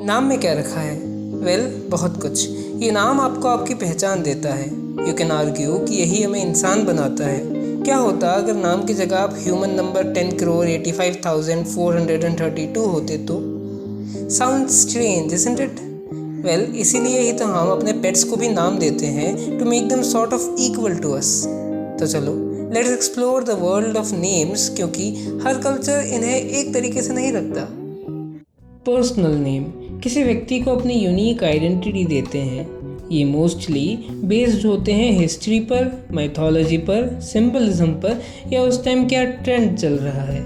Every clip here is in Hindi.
नाम में क्या रखा है? बहुत कुछ। ये नाम आपको आपकी पहचान देता है। यू कैन आर्ग्यू कि यही हमें इंसान बनाता है। क्या होता अगर नाम की जगह आप ह्यूमन नंबर 10,85,432 होते तो? Sound strange, isn't it? इसीलिए ही तो हम अपने पेट्स को भी नाम देते हैं, to make them sort of equal to us. तो चलो let's explore the world of names, क्योंकि हर कल्चर इन्हें एक तरीके से नहीं रखता। पर्सनल नेम किसी व्यक्ति को अपनी यूनिक आइडेंटिटी देते हैं। ये मोस्टली बेस्ड होते हैं हिस्ट्री पर, माइथोलॉजी पर, सिंबलिज्म पर, या उस टाइम क्या ट्रेंड चल रहा है।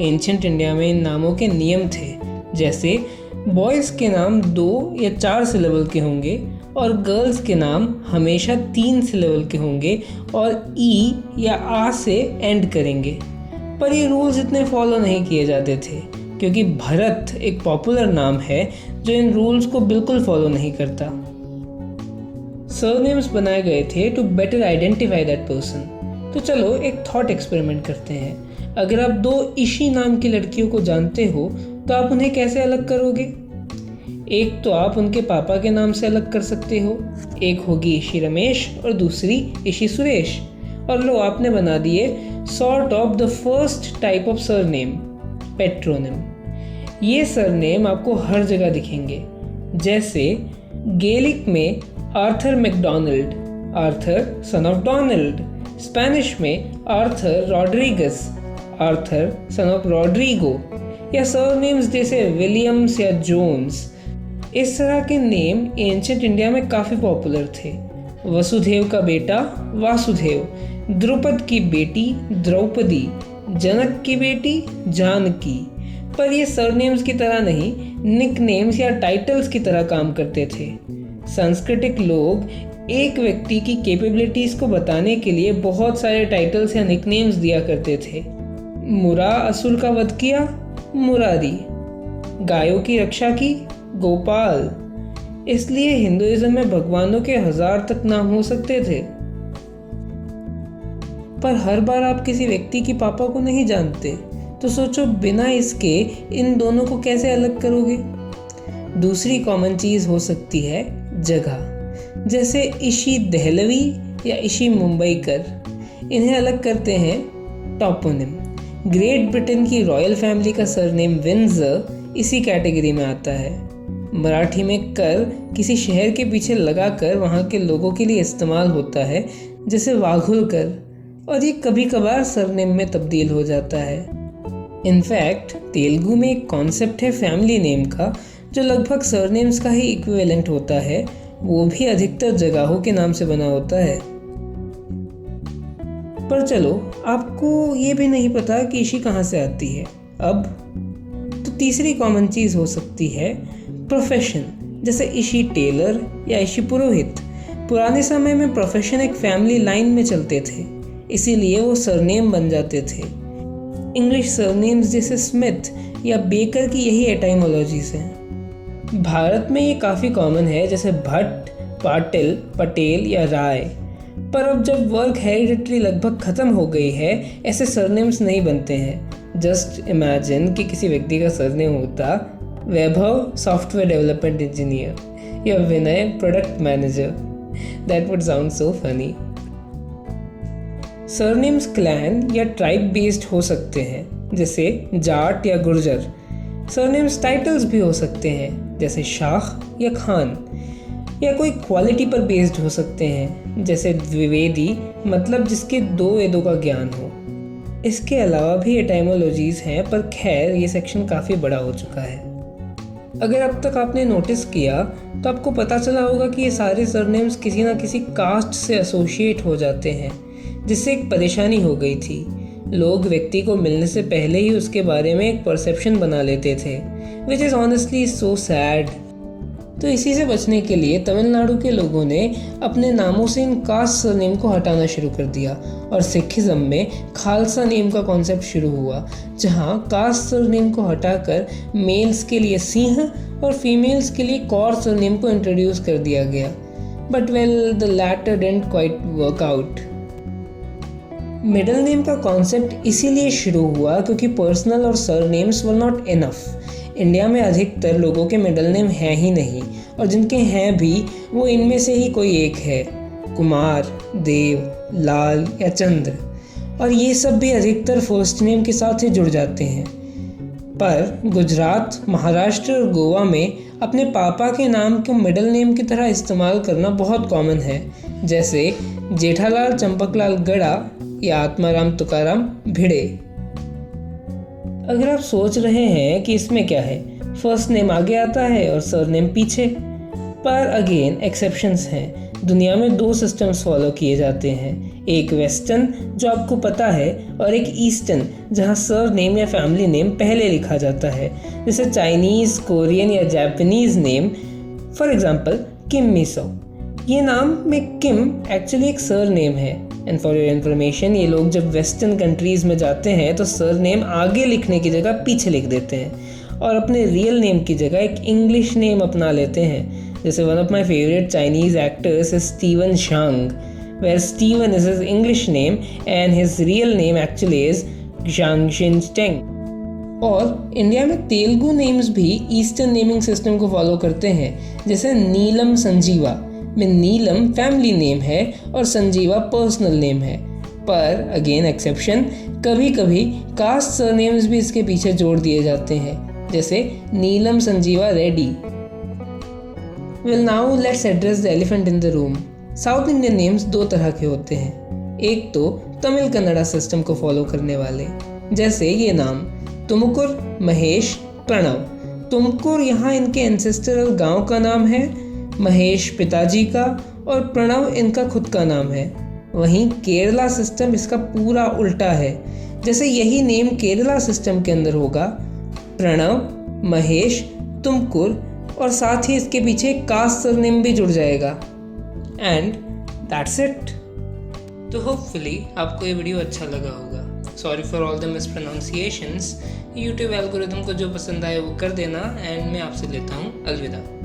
एंशिएंट इंडिया में इन नामों के नियम थे, जैसे बॉयज़ के नाम 2 या 4 सिलेबल के होंगे और गर्ल्स के नाम हमेशा 3 सिलेबल के होंगे और ई या आ से एंड करेंगे। पर ये रूल्स इतने फॉलो नहीं किए जाते थे, क्योंकि भरत एक पॉपुलर नाम है जो इन रूल्स को बिल्कुल फॉलो नहीं करता। सरनेम्स बनाए गए थे to better identify that person. तो चलो एक थॉट एक्सपेरिमेंट करते हैं। अगर आप 2 ईशी नाम की लड़कियों को जानते हो तो आप उन्हें कैसे अलग करोगे? एक तो आप उनके पापा के नाम से अलग कर सकते हो, एक होगी ईशी रमेश और दूसरी ईशी सुरेश। और लो, आपने बना दिए sort of the first type of surname, patronym. ये सरनेम आपको हर जगह दिखेंगे, जैसे गेलिक में Arthur McDonald, Arthur son of Donald. Spanish में Arthur Rodrigues, Arthur son of Rodrigo. या सरनेम्स जैसे विलियम्स या जोन्स। इस तरह के नेम एंशिएंट इंडिया में काफ़ी पॉपुलर थे। वसुदेव का बेटा वासुदेव, द्रुपद की बेटी द्रौपदी, जनक की बेटी जानकी। पर ये सरनेम्स की तरह नहीं, निकनेम्स या टाइटल्स की तरह काम करते थे। सांस्कृतिक लोग एक व्यक्ति की कैपेबिलिटीज़ को बताने के लिए बहुत सारे टाइटल्स या निकनेम्स दिया करते थे। मुरा असुर का वध किया, मुरारी। गायों की रक्षा की, गोपाल। इसलिए हिंदुइज्म में भगवानों के 1000 तक नाम हो सकते थे। पर हर बार आप किसी व्यक्ति की पापा को नहीं जानते, तो सोचो बिना इसके इन दोनों को कैसे अलग करोगे? दूसरी कॉमन चीज़ हो सकती है जगह, जैसे ईशी दहलवी या ईशी मुंबईकर। इन्हें अलग करते हैं टॉपोनिम। ग्रेट ब्रिटेन की रॉयल फैमिली का सरनेम विंज़र इसी कैटेगरी में आता है। मराठी में कर किसी शहर के पीछे लगाकर वहाँ के लोगों के लिए इस्तेमाल होता है, जैसे वाघुलकर, और ये कभी कभार सरनेम में तब्दील हो जाता है। इनफैक्ट तेलुगु में एक कॉन्सेप्ट है फैमिली नेम का, जो लगभग सरनेम्स का ही इक्विवेलेंट होता है। वो भी अधिकतर जगहों के नाम से बना होता है। पर चलो, आपको ये भी नहीं पता कि ईशी कहाँ से आती है। अब तो तीसरी कॉमन चीज़ हो सकती है प्रोफेशन, जैसे ईशी टेलर या ईशी पुरोहित। पुराने समय में प्रोफेशन एक फैमिली लाइन में चलते थे, इसीलिए वो सरनेम बन जाते थे। इंग्लिश सरनेम्स जैसे स्मिथ या बेकर की यही एटाइमोलॉजीज हैं। भारत में ये काफ़ी कॉमन है, जैसे भट्ट, पाटिल, पटेल या राय। पर अब जब वर्क हेरिडिटरी लगभग ख़त्म हो गई है, ऐसे सरनेम्स नहीं बनते हैं। जस्ट इमेजिन कि किसी व्यक्ति का सरनेम होता वैभव सॉफ्टवेयर डेवलपमेंट इंजीनियर या Vinay product manager. That would sound so funny. Surnames clan या ट्राइब बेस्ड हो सकते हैं, जैसे जाट या गुर्जर। सरनेम्स टाइटल्स भी हो सकते हैं, जैसे शाह या खान। या कोई क्वालिटी पर बेस्ड हो सकते हैं, जैसे द्विवेदी, मतलब जिसके 2 वेदों का ज्ञान हो। इसके अलावा भी एटाइमोलॉजीज हैं, पर खैर ये सेक्शन काफ़ी बड़ा हो चुका है। अगर अब तक आपने नोटिस किया तो आपको पता चला होगा कि ये सारे सरनेम्स किसी ना किसी कास्ट से एसोसिएट हो जाते हैं, जिससे एक परेशानी हो गई थी। लोग व्यक्ति को मिलने से पहले ही उसके बारे में एक परसेप्शन बना लेते थे, which is honestly so sad. तो इसी से बचने के लिए तमिलनाडु के लोगों ने अपने नामों से इन कास्ट सरनेम को हटाना शुरू कर दिया, और सिखिज्म में खालसा नेम का कॉन्सेप्ट शुरू हुआ, जहां कास्ट सरनेम को हटाकर मेल्स के लिए सिंह और फीमेल्स के लिए कौर सरनेम को इंट्रोड्यूस कर दिया गया। But well, the latter didn't quite work out. Middle name का कॉन्सेप्ट इसीलिए शुरू हुआ क्योंकि पर्सनल और surnames were not enough. India में अधिकतर लोगों के मिडिल नेम हैं ही नहीं, और जिनके हैं भी वो इनमें से ही कोई एक है, कुमार, देव, लाल या चंद्र, और ये सब भी अधिकतर फर्स्ट नेम के साथ ही जुड़ जाते हैं। पर गुजरात, महाराष्ट्र और गोवा में अपने पापा के नाम को मिडिल नेम की तरह इस्तेमाल करना बहुत कॉमन है, जैसे जेठालाल चंपकलाल गड़ा या आत्माराम तुकाराम भिड़े। अगर आप सोच रहे हैं कि इसमें क्या है, फर्स्ट नेम आगे आता है और सरनेम पीछे, पर अगेन एक्सेप्शंस हैं। दुनिया में 2 सिस्टम्स फॉलो किए जाते हैं, एक वेस्टर्न जो आपको पता है और एक ईस्टर्न जहाँ सरनेम या फैमिली नेम पहले लिखा जाता है, जैसे चाइनीज़, कोरियन या जापानीज़ नेम। फॉर एग्जांपल किम मिसो, ये नाम में किम एक्चुअली एक सरनेम है। एंड फॉर योर इन्फॉर्मेशन, ये लोग जब वेस्टर्न कंट्रीज़ में जाते हैं तो सरनेम आगे लिखने की जगह पीछे लिख देते हैं और अपने रियल नेम की जगह एक इंग्लिश नेम अपना लेते हैं। जैसे one of my favourite Chinese actors is Steven Shang, where Steven is his English name and his real name actually is Zhang Xincheng. और इंडिया में तेलुगु नेम्स भी ईस्टर्न नेमिंग सिस्टम को फॉलो करते हैं, जैसे नीलम संजीवा में नीलम फैमिली नेम है और संजीवा पर्सनल नेम है। पर अगेन एक्सेप्शन, कभी कभी कास्ट सरनेम्स भी इसके पीछे जोड़ दिए जाते हैं, जैसे Neelam Sanjiva Reddy. Well, now let's address the elephant in the room. South Indian names 2 तरह के होते हैं, एक तो तमिल कन्नड़ा सिस्टम को फॉलो करने वाले, जैसे ये नाम तुमकुर, महेश, प्रणव। तुमकुर यहाँ इनके एंसेस्टरल गांव का नाम है, महेश पिताजी का और प्रणव इनका खुद का नाम है। वहीं केरला सिस्टम इसका पूरा उल्टा है, जैसे यही नेम केरला सिस्टम के अंदर होगा प्रणव, महेश, तुमकुर, और साथ ही इसके पीछे कास्ट सरनेम भी जुड़ जाएगा। And that's it. तो होपफुली आपको ये वीडियो अच्छा लगा होगा। Sorry for all the mispronunciations. YouTube algorithm को जो पसंद आए वो कर देना, एंड मैं आपसे लेता हूँ अलविदा।